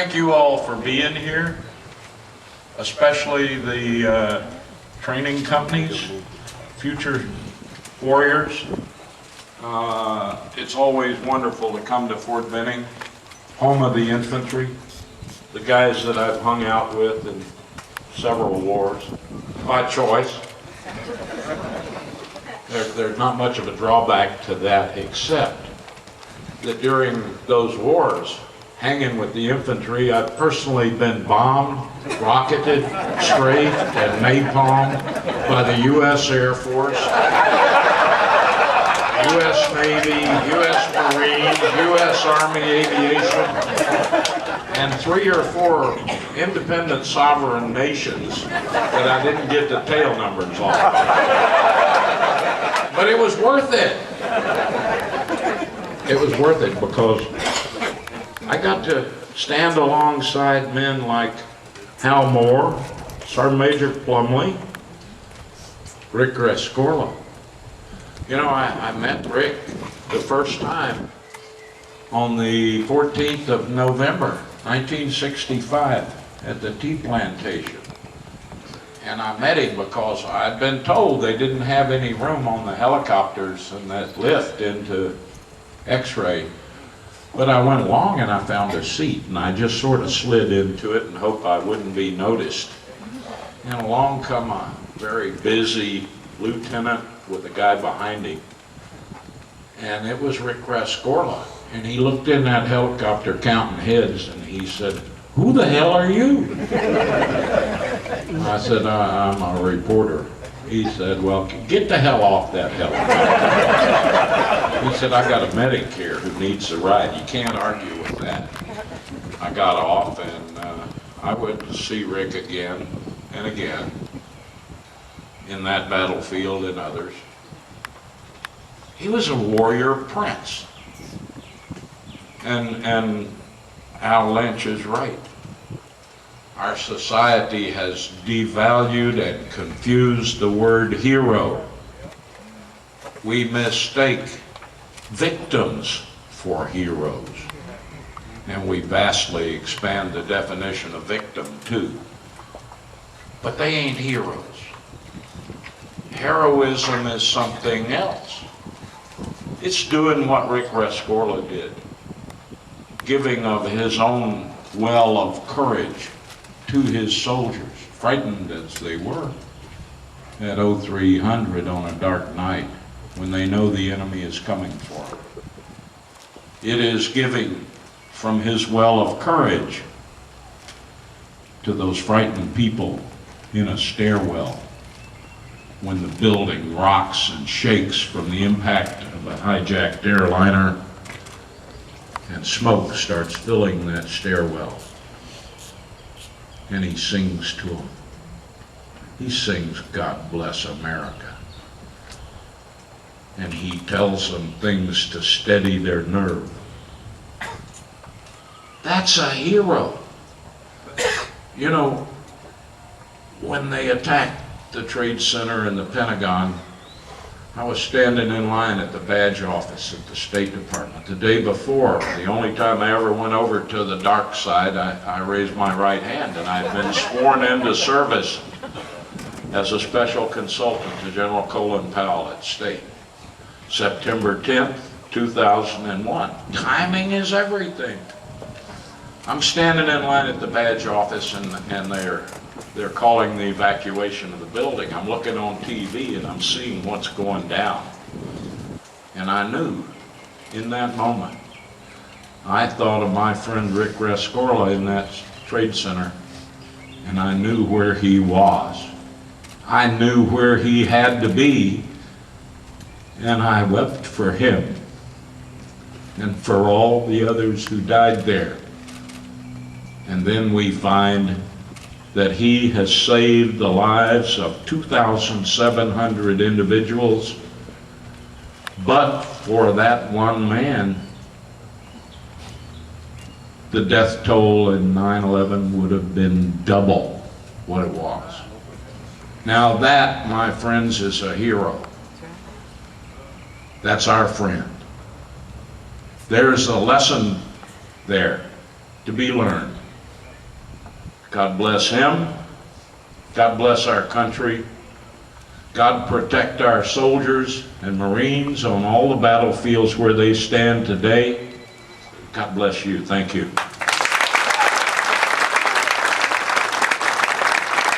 Thank you all for being here, especially the training companies, future warriors. It's always wonderful to come to Fort Benning, home of the infantry, the guys that I've hung out with in several wars, by choice. There's not much of a drawback to that, except that during those wars, hanging with the infantry, I've personally been bombed, rocketed, strafed, and napalmed by the U.S. Air Force, U.S. Navy, U.S. Marines, U.S. Army Aviation, and 3 or 4 independent sovereign nations that I didn't get the tail numbers on. But it was worth it. It was worth it because I got to stand alongside men like Hal Moore, Sergeant Major Plumley, Rick Rescorla. You know, I met Rick the first time on the 14th of November, 1965 at the tea plantation. And I met him because I'd been told they didn't have any room on the helicopters and that lift into X-ray. But I went along and I found a seat and I just sort of slid into it and hoped I wouldn't be noticed. And along come a very busy lieutenant with a guy behind him. And it was Rick Rescorla. And he looked in that helicopter counting heads and he said, "Who the hell are you?" I said, "I'm a reporter." He said, "Well, get the hell off that helicopter." He said, "I got a medic here who needs a ride. You can't argue with that." I got off and I went to see Rick again and again in that battlefield and others. He was a warrior prince. And Al Lynch is right. Our society has devalued and confused the word hero. We mistake victims for heroes. And we vastly expand the definition of victim too. But they ain't heroes. Heroism is something else. It's doing what Rick Rescorla did, giving of his own well of courage to his soldiers, frightened as they were at 0300 on a dark night when they know the enemy is coming for them. It is giving from his well of courage to those frightened people in a stairwell when the building rocks and shakes from the impact of a hijacked airliner and smoke starts filling that stairwell. And he sings to them. He sings, "God Bless America." And he tells them things to steady their nerve. That's a hero. You know, when they attacked the Trade Center and the Pentagon, I was standing in line at the badge office at the State Department. The day before, the only time I ever went over to the dark side, I raised my right hand, and I'd been sworn into service as a special consultant to General Colin Powell at State. September 10th, 2001. Timing is everything. I'm standing in line at the badge office and they're calling the evacuation of the building. I'm looking on TV and I'm seeing what's going down. And I knew in that moment, I thought of my friend Rick Rescorla in that trade center, and I knew where he was. I knew where he had to be, and I wept for him and for all the others who died there. And then we find that he has saved the lives of 2,700 individuals, but for that one man, the death toll in 9/11 would have been double what it was. Now that, my friends, is a hero. That's our friend. There's a lesson there to be learned. God bless him. God bless our country. God protect our soldiers and Marines on all the battlefields where they stand today. God bless you. Thank you.